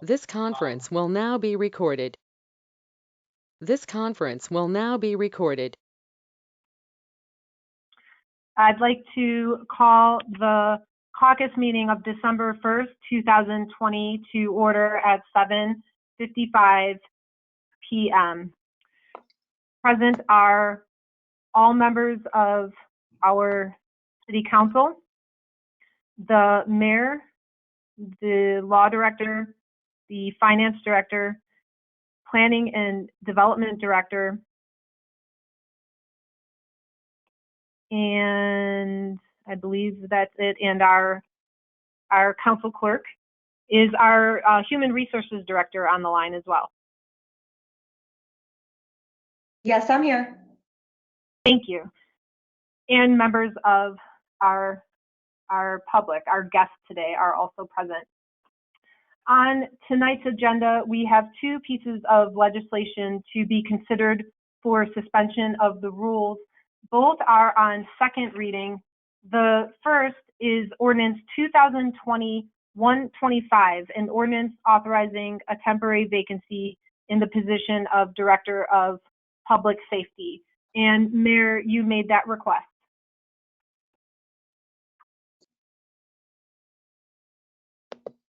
This conference will now be recorded. This conference will now be recorded. I'd like to call the caucus meeting of December 1st, 2020 to order at 7:55 p.m. Present are all members of our city council, the mayor, the law director, the finance director, planning and development director, and I believe that's it. And our council clerk is our human resources director on the line as well. Yes, I'm here. Thank you. And members of our public, our guests today are also present. On tonight's agenda, we have two pieces of legislation to be considered for suspension of the rules. Both are on second reading. The first is Ordinance 2020-125, an ordinance authorizing a temporary vacancy in the position of Director of Public Safety. And Mayor, you made that request.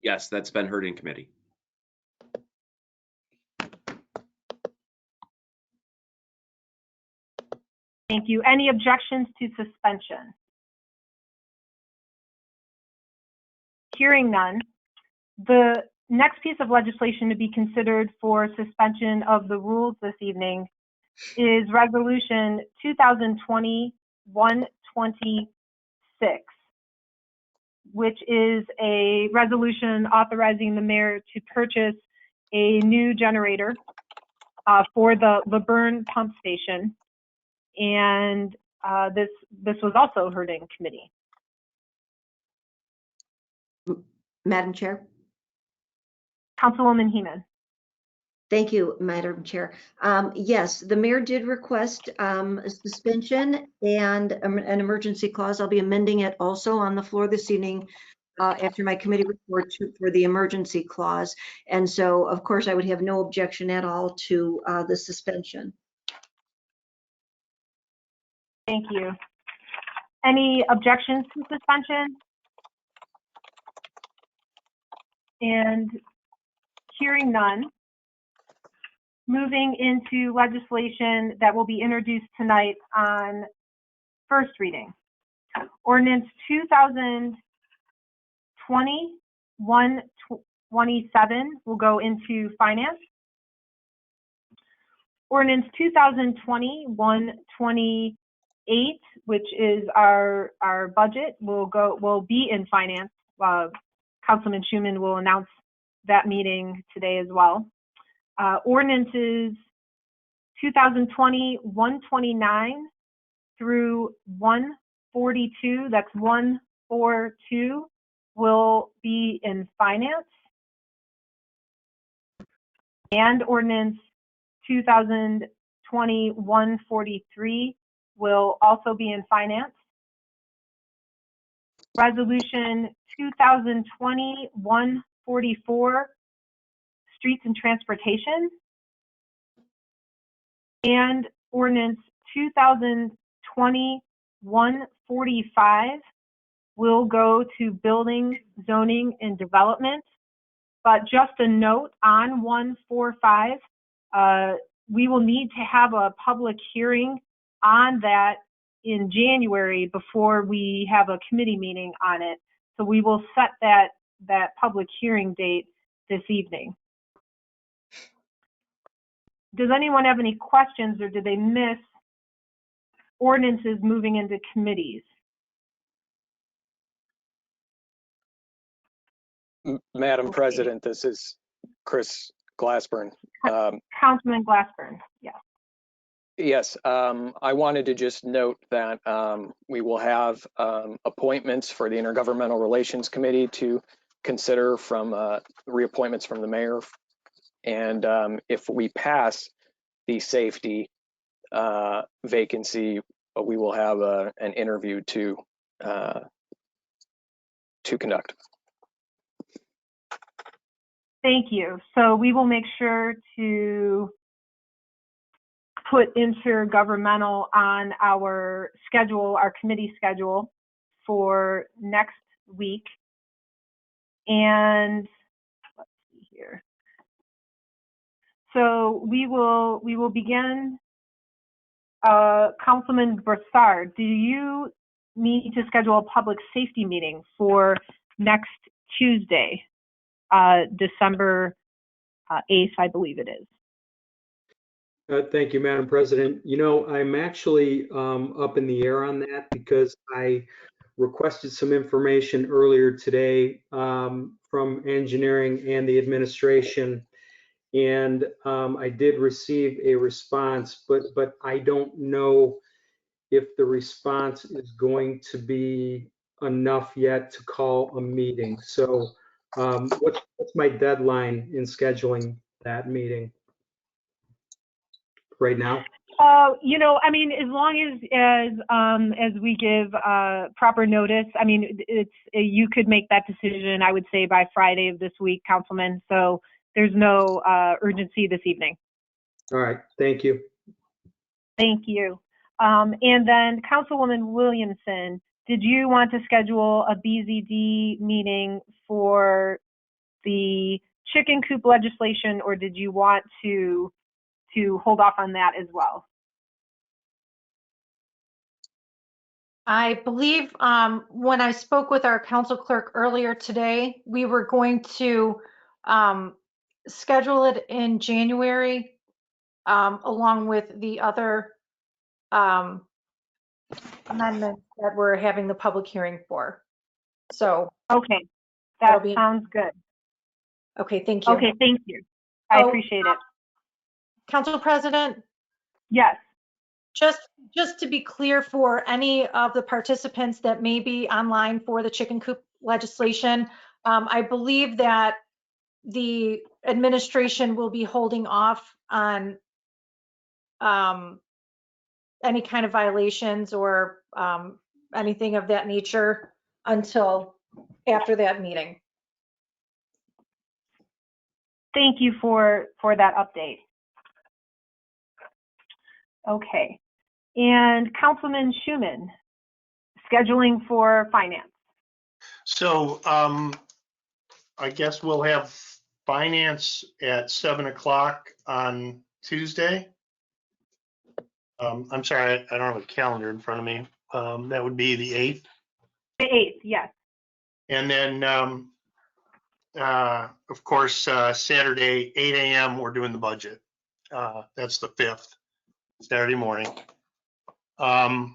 Yes, that's been heard in committee. Thank you. Any objections to suspension? Hearing none, the next piece of legislation to be considered for suspension of the rules this evening is Resolution 2020-126, which is a resolution authorizing the mayor to purchase a new generator for the LaBerne pump station. And this was also heard in committee. Madam Chair. Councilwoman Heenan. Thank you, Madam Chair. Yes, the mayor did request a suspension and an emergency clause. I'll be amending it also on the floor this evening after my committee report for the emergency clause. And so, of course, I would have no objection at all to the suspension. Thank you. Any objections to suspension? And hearing none, moving into legislation that will be introduced tonight on first reading. Ordinance 2020-127 will go into finance. Ordinance 2020-128, which is our budget, will be in finance. Councilman Schuman will announce that meeting today as well. Ordinances 2020-129 through 142, that's 142, will be in finance. And ordinance 2020-143 will also be in finance. Resolution 2020-144, streets and transportation. And ordinance 2020-145 will go to building, zoning, and development. But just a note on 145, we will need to have a public hearing on that in January before we have a committee meeting on it. So we will set that public hearing date this evening. Does anyone have any questions, or did they miss ordinances moving into committees? Madam President, this is Chris Glassburn. Councilman Glassburn, yes. Yes, I wanted to just note that we will have appointments for the Intergovernmental Relations Committee to consider from reappointments from the mayor. And if we pass the safety vacancy, we will have an interview to conduct. Thank you. So we will make sure to put intergovernmental on our schedule, our committee schedule for next week. And let's see here. So we will begin. Councilman Broussard, do you need to schedule a public safety meeting for next Tuesday, December 8th, I believe it is? Thank you, Madam President. You know, I'm actually up in the air on that because I requested some information earlier today from engineering and the administration, and I did receive a response, but I don't know if the response is going to be enough yet to call a meeting. So what's my deadline in scheduling that meeting right now? You know, I mean, as long as we give proper notice, I mean, you could make that decision, I would say, by Friday of this week, Councilman. So there's no urgency this evening. All right, thank you. Thank you. And then Councilwoman Williamson, did you want to schedule a BZD meeting for the chicken coop legislation, or did you want to hold off on that as well? I believe when I spoke with our council clerk earlier today, we were going to schedule it in January along with the other amendments that we're having the public hearing for. So. Okay, that sounds good. Okay, thank you. Okay, thank you. I appreciate it. Council President? Yes. Just to be clear for any of the participants that may be online for the chicken coop legislation, I believe that the administration will be holding off on any kind of violations or anything of that nature until after that meeting. Thank you for that update. Okay. And Councilman Schuman, scheduling for finance. So I guess we'll have finance at 7 o'clock on Tuesday. I'm sorry, I don't have a calendar in front of me. That would be the 8th. The 8th, yes. And then, of course, Saturday, 8 a.m., we're doing the budget. That's the 5th, Saturday morning. I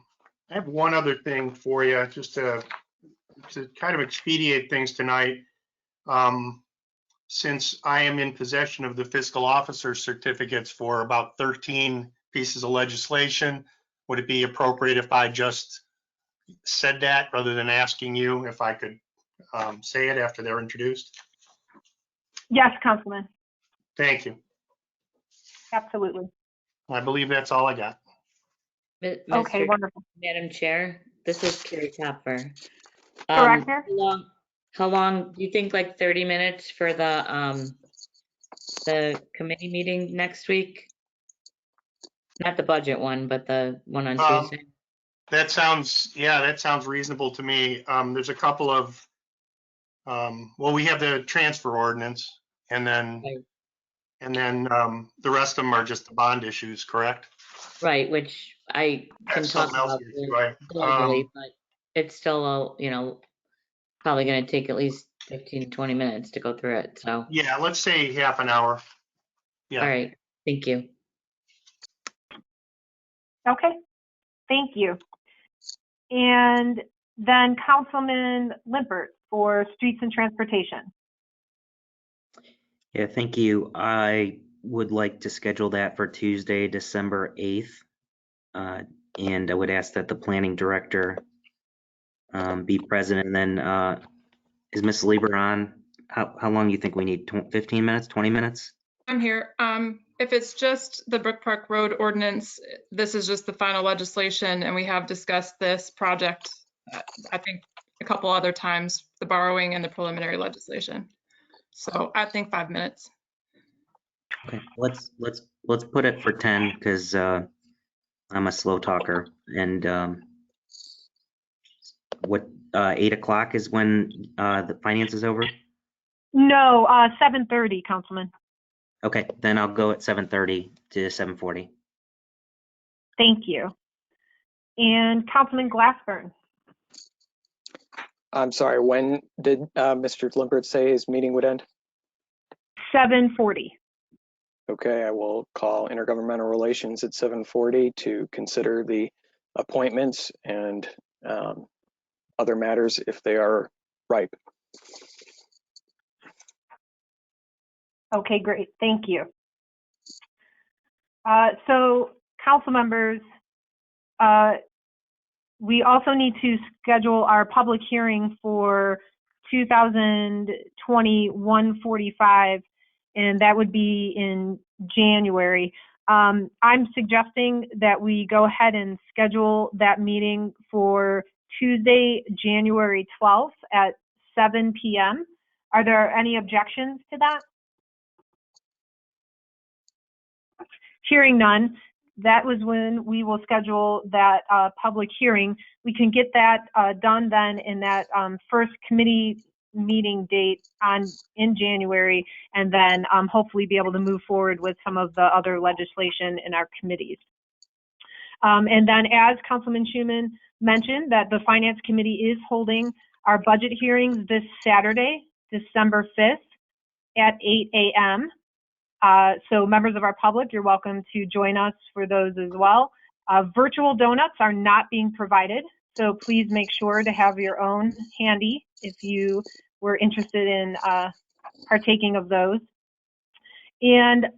have one other thing for you, just to kind of expedite things tonight. Since I am in possession of the fiscal officer certificates for about 13 pieces of legislation, would it be appropriate if I just said that rather than asking you if I could say it after they're introduced? Yes, Councilman. Thank you. Absolutely. I believe that's all I got. Okay, wonderful. Madam Chair, this is Carrie Topper. Director? How long do you think, like 30 minutes for the committee meeting next week? Not the budget one, but the one on Tuesday. That sounds reasonable to me. There's a couple of, well, we have the transfer ordinance, and then the rest of them are just the bond issues, correct? Right, which I can talk about globally, but it's still, probably going to take at least 15 to 20 minutes to go through it. So yeah, let's say half an hour. Yeah. All right. Thank you. Okay. Thank you. And then Councilman Limpert for Streets and Transportation. Yeah, thank you. I would like to schedule that for Tuesday, December 8th. And I would ask that the planning director be present. And then is Ms. Lieber on? How long do you think we need? 15 minutes, 20 minutes? I'm here. If it's just the Brook Park Road ordinance, this is just the final legislation, and we have discussed this project, I think, a couple other times, the borrowing and the preliminary legislation. So I think 5 minutes. Okay, let's put it for 10 because I'm a slow talker. And 8 o'clock is when the finance is over? No, 7:30, Councilman. Okay, then I'll go at 7:30 to 7:40. Thank you. And Councilman Glassburn. I'm sorry, when did Mr. Limpert say his meeting would end? 7:40. Okay, I will call intergovernmental relations at 7:40 to consider the appointments and other matters if they are ripe. Okay, great. Thank you. So, council members, we also need to schedule our public hearing for 2020-145, and that would be in January. I'm suggesting that we go ahead and schedule that meeting for Tuesday, January 12th at 7 p.m. Are there any objections to that? Hearing none, that was when we will schedule that public hearing. We can get that done then in that first committee meeting date in January, and then hopefully be able to move forward with some of the other legislation in our committees. And then, as Councilman Schuman mentioned, that the Finance Committee is holding our budget hearings this Saturday, December 5th at 8 a.m. So members of our public, you're welcome to join us for those as well. Virtual donuts are not being provided, so please make sure to have your own handy if you were interested in partaking of those. And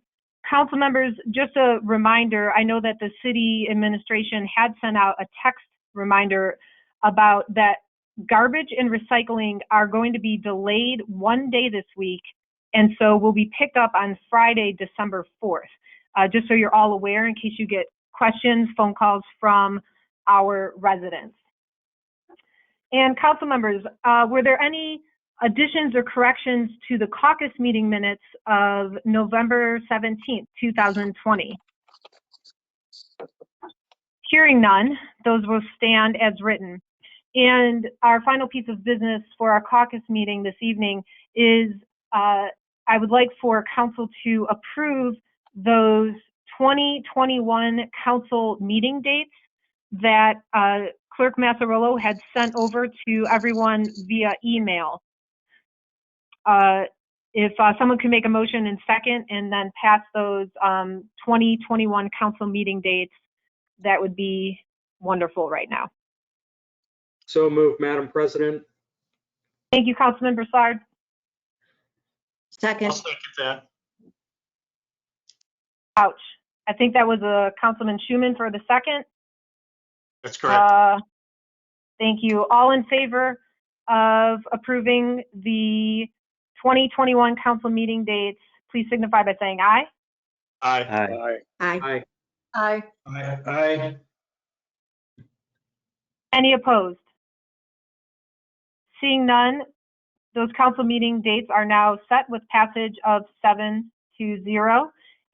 council members, just a reminder, I know that the city administration had sent out a text reminder about that garbage and recycling are going to be delayed one day this week, and so will be picked up on Friday, December 4th. Just so you're all aware, in case you get questions, phone calls from our residents. And council members, were there any additions or corrections to the caucus meeting minutes of November 17th, 2020? Hearing none, those will stand as written. And our final piece of business for our caucus meeting this evening is I would like for council to approve those 2021 council meeting dates that Clerk Massarolo had sent over to everyone via email. If someone can make a motion in second and then pass those 2021 council meeting dates, that would be wonderful right now. So moved, Madam President. Thank you, Councilman Broussard. Second. I'll second that. Ouch. I think that was a Councilman Schuman for the second. That's correct. Thank you. All in favor of approving the 2021 council meeting dates, please signify by saying aye. Aye. Aye. Aye. Aye. Aye. Aye. Any opposed? Seeing none, those council meeting dates are now set with passage of 7-0.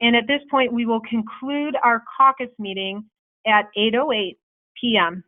And at this point, we will conclude our caucus meeting at 8:08 p.m.